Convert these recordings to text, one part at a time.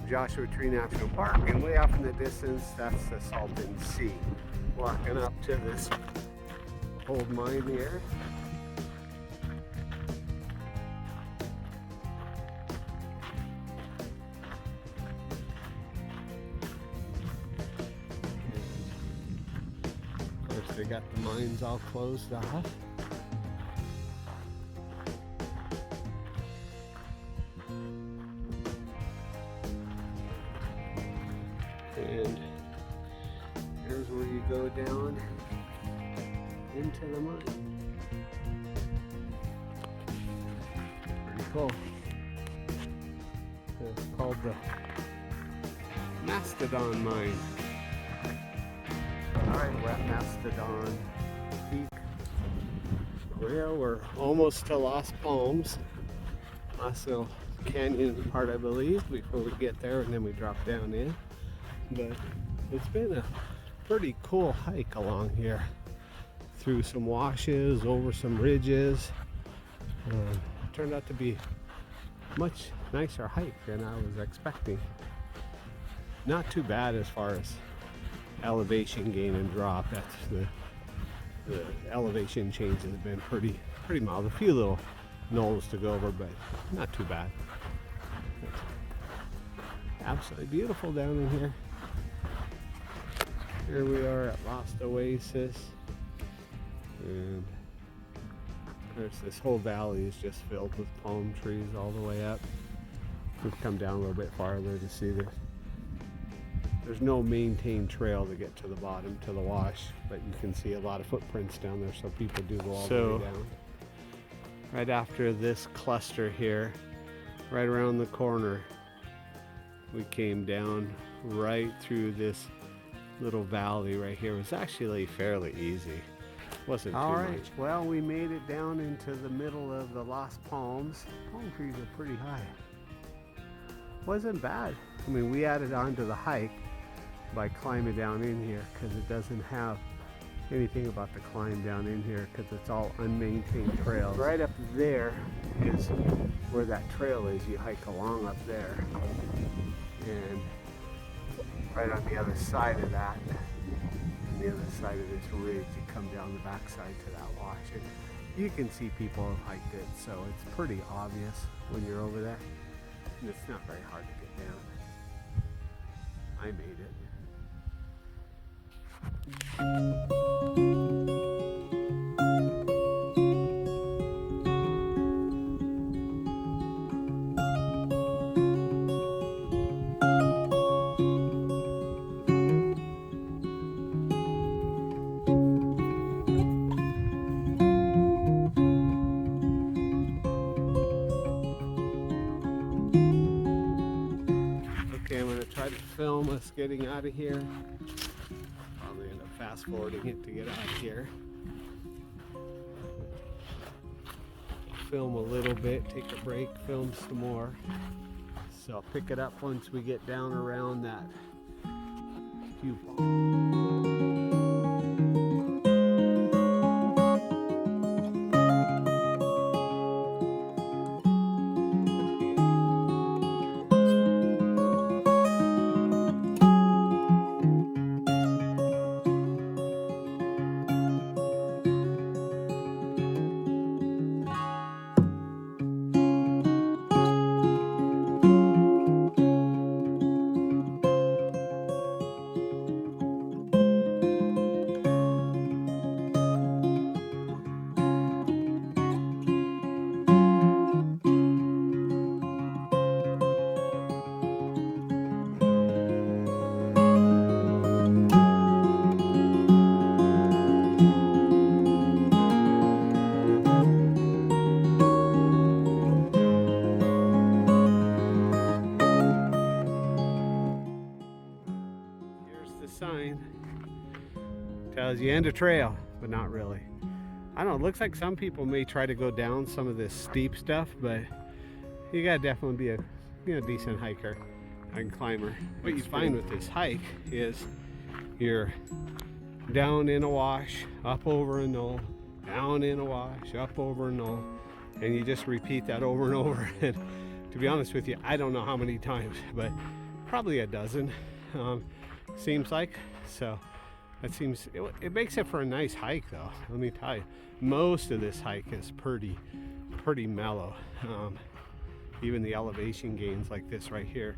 Joshua Tree National Park, and way off in the distance, that's the Salton Sea. Walking up to this old mine here. Of course, they got the mines all closed off. And here's where you go down into the mine. Pretty cool. It's called the Mastodon Mine. Alright, we're at Mastodon Peak. We're almost to Lost Palms. Last little canyon part, I believe, before we get there, and then we drop down in. But it's been a pretty cool hike along here, through some washes, over some ridges. Turned out to be a much nicer hike than I was expecting. Not too bad as far as elevation gain and drop. That's the elevation change has been pretty mild. A few little knolls to go over, but not too bad. It's absolutely beautiful down in here. Here we are at Lost Oasis, and there's this whole valley is just filled with palm trees all the way up. We've come down a little bit farther to see this. There's no maintained trail to get to the bottom to the wash, but you can see a lot of footprints down there, so people do go all the way down. Right after this cluster here, right around the corner, we came down right through this little valley right here. It was actually fairly easy. Wasn't too much. Well, we made it down into the middle of the Lost Palms. Palm trees are pretty high. Wasn't bad. I mean, we added on to the hike by climbing down in here because it doesn't have anything about the climb down in here because it's all unmaintained trails. Right up there is where that trail is. You hike along up there, and right on the other side of that, on the other side of this ridge, you come down the backside to that wash, and you can see people have hiked it, so it's pretty obvious when you're over there, and it's not very hard to get down. I made it. Okay, I'm going to try to film us getting out of here. Probably end up fast forwarding it to get out of here. Film a little bit, take a break, film some more. So I'll pick it up once we get down around that viewpoint. Sign tells you end of trail, but not really. I don't know, it looks like some people may try to go down some of this steep stuff, but you gotta definitely be a decent hiker and climber. What you find with this hike is you're down in a wash, up over a knoll, down in a wash, up over a knoll, and you just repeat that over and over. And to be honest with you, I don't know how many times, but probably a dozen, seems like. So it makes it for a nice hike, though. Let me tell you, most of this hike is pretty mellow. Even the elevation gains like this right here,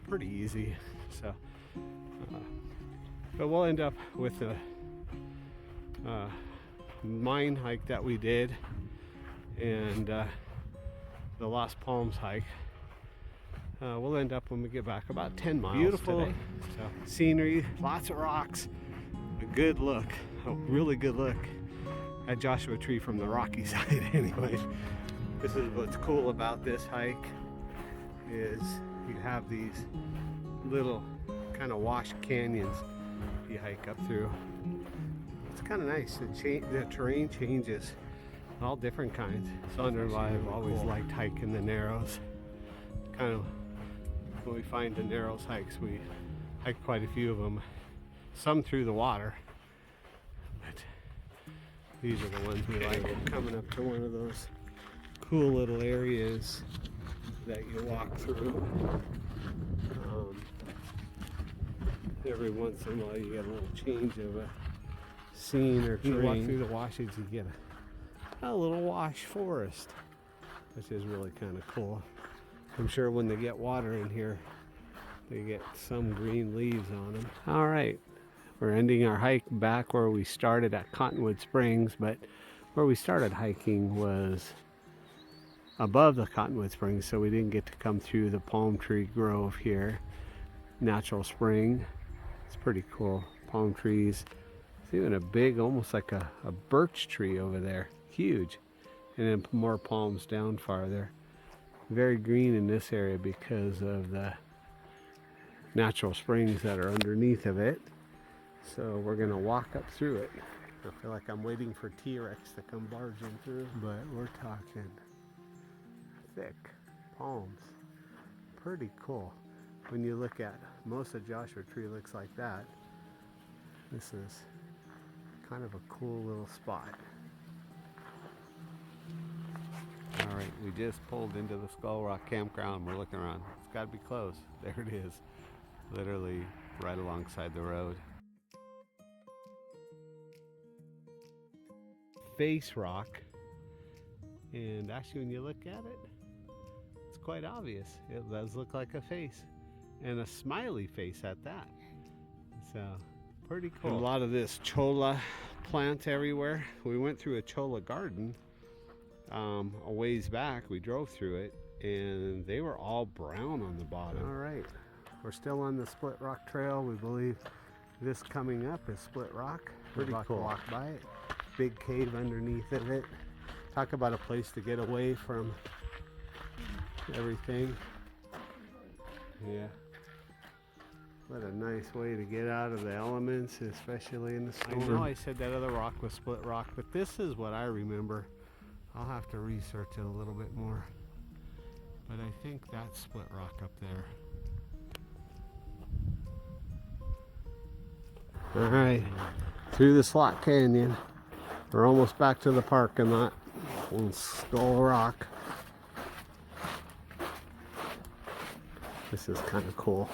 pretty easy. So but we'll end up with the mine hike that we did, and the Lost Palms hike. We'll end up, when we get back, about 10 miles. Beautiful today. So, scenery, lots of rocks, a good look, a really good look at Joshua Tree from the rocky side. Anyway, this is what's cool about this hike, is you have these little kind of wash canyons you hike up through. It's kind of nice. The terrain changes, all different kinds. So I've always liked hiking the Narrows. Kind of, when we find the Narrows hikes, we hike quite a few of them, some through the water, but these are the ones we like. We're coming up to one of those cool little areas that you walk through. Every once in a while you get a little change of a scene or terrain. You walk through the washes, you get a little wash forest, which is really kind of cool. I'm sure when they get water in here, they get some green leaves on them. All right, we're ending our hike back where we started at Cottonwood Springs, but where we started hiking was above the Cottonwood Springs, so we didn't get to come through the palm tree grove here. Natural spring. It's pretty cool. Palm trees. There's even a big, almost like a birch tree over there. Huge. And then more palms down farther. Very green in this area because of the natural springs that are underneath of it. So we're gonna walk up through it. I feel like I'm waiting for T-Rex to come barging through, but we're talking thick palms. Pretty cool. When you look at most of Joshua Tree looks like that. This is kind of a cool little spot. All right, we just pulled into the Skull Rock Campground. We're looking around. It's got to be close. There it is, literally right alongside the road. Face rock, and actually when you look at it, it's quite obvious. It does look like a face, and a smiley face at that. So pretty cool. And a lot of this cholla plants everywhere. We went through a cholla garden a ways back. We drove through it and they were all brown on the bottom. All right, we're still on the Split Rock Trail. We believe this coming up is Split Rock. Pretty cool. To walk by it. Big cave underneath of it. Talk about a place to get away from everything. Yeah, what a nice way to get out of the elements, especially in the storm. I know I said that other rock was Split Rock, but this is what I remember. I'll have to research it a little bit more, but I think that's Split Rock up there. All right, through the Slot Canyon. We're almost back to the parking lot on Skull Rock. This is kind of cool.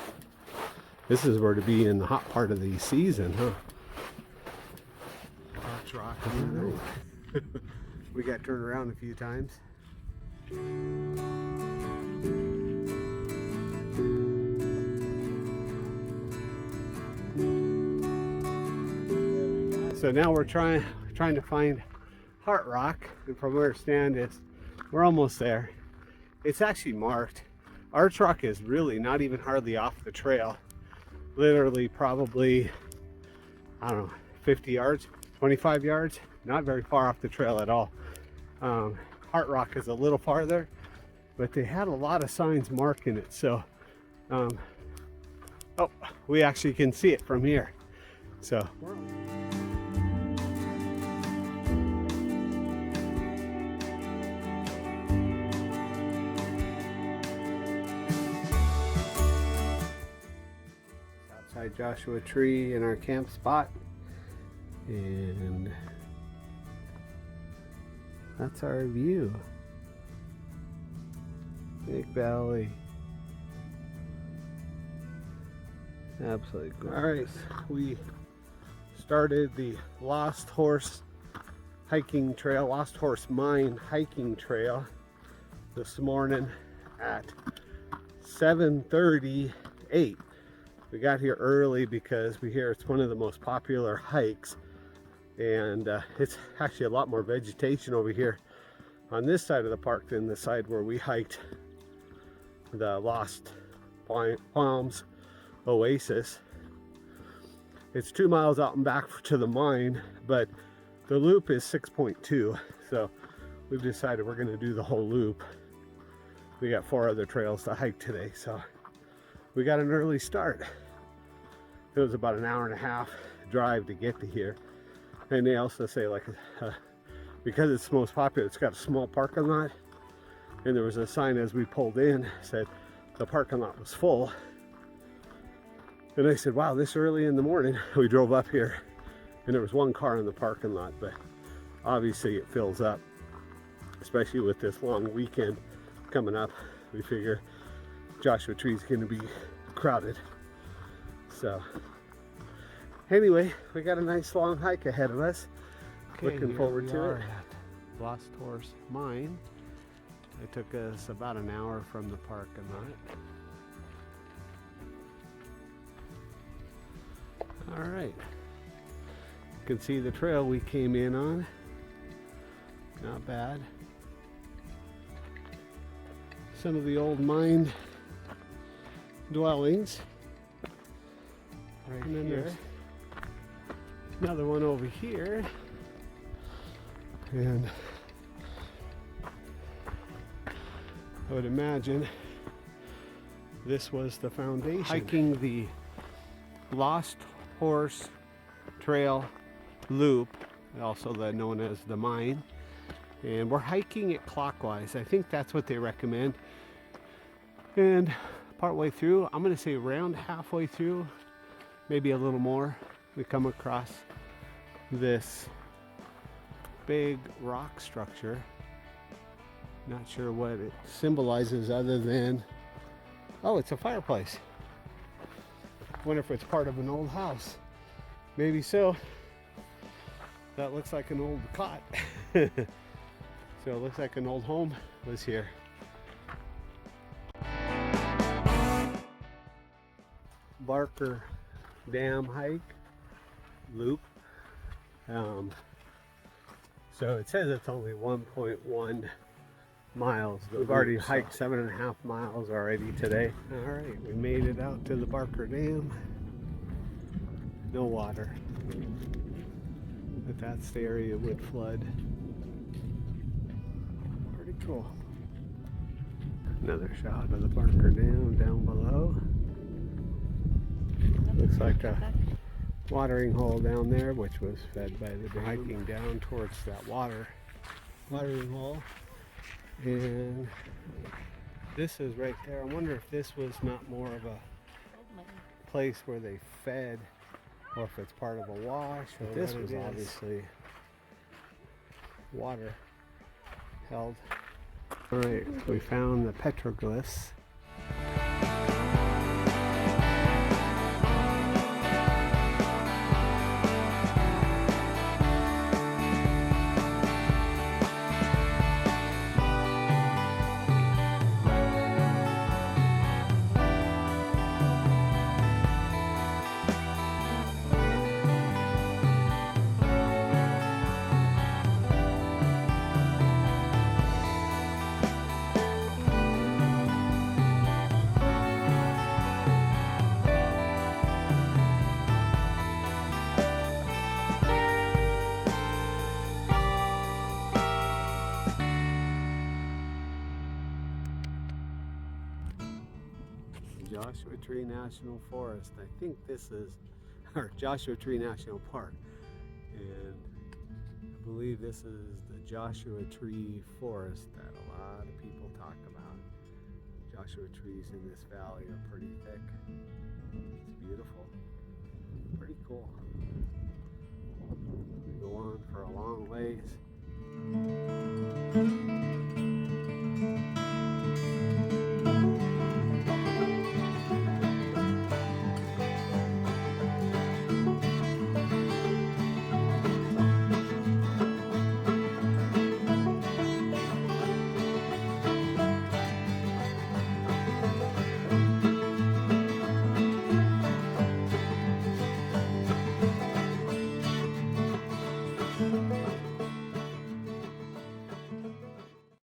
This is where to be in the hot part of the season, huh? Arch Rock. We got turned around a few times. So now we're trying to find Heart Rock, and from where I stand is we're almost there. It's actually marked. Arch Rock is really not even hardly off the trail. Literally probably, I don't know, 50 yards, 25 yards, not very far off the trail at all. Heart Rock is a little farther, but they had a lot of signs marking it. So, oh, we actually can see it from here. So. Outside Joshua Tree in our camp spot, and that's our view. Big valley. Absolutely gorgeous. All right, we started the Lost Horse hiking trail, Lost Horse Mine hiking trail this morning at 7:38. We got here early because we hear it's one of the most popular hikes, and it's actually a lot more vegetation over here on this side of the park than the side where we hiked the Lost Palms Oasis. It's 2 miles out and back to the mine, but the loop is 6.2, so we've decided we're going to do the whole loop. We got 4 other trails to hike today, so we got an early start. It was about an hour and a half drive to get to here, and they also say, like, because it's most popular, it's got a small parking lot, and there was a sign as we pulled in said the parking lot was full. And I said, wow, this early in the morning. We drove up here and there was 1 car in the parking lot, but obviously it fills up, especially with this long weekend coming up. We figure Joshua Tree is going to be crowded. So anyway, we got a nice long hike ahead of us. Okay, looking forward to it. At Lost Horse Mine. It took us about an hour from the parking lot. All right, you can see the trail we came in on. Not bad. Some of the old mine dwellings. Right, and then there's another one over here. And I would imagine this was the foundation. Hiking the Lost Horse Trail Loop, also known as the mine, and we're hiking it clockwise. I think that's what they recommend. And partway through, I'm going to say around halfway through, maybe a little more, we come across this big rock structure. Not sure what it symbolizes other than, oh, it's a fireplace. Wonder if it's part of an old house. Maybe so. That looks like an old cot. So it looks like an old home was here. Barker Dam hike loop. So it says it's only 1.1 miles. We've already hiked 7.5 miles already today. All right, we made it out to the Barker Dam. No water, but that's the area it would flood. Pretty cool. Another shot of the Barker Dam down below. Looks like a watering hole down there, which was fed by the dam. Hiking down towards that watering hole. And this is right there. I wonder if this was not more of a place where they fed, or if it's part of a wash. But this was obviously water held. All right, we found the petroglyphs. Joshua Tree National Forest. I think this is, or Joshua Tree National Park, and I believe this is the Joshua Tree Forest that a lot of people talk about. Joshua trees in this valley are pretty thick. It's beautiful, pretty cool. We go on for a long ways.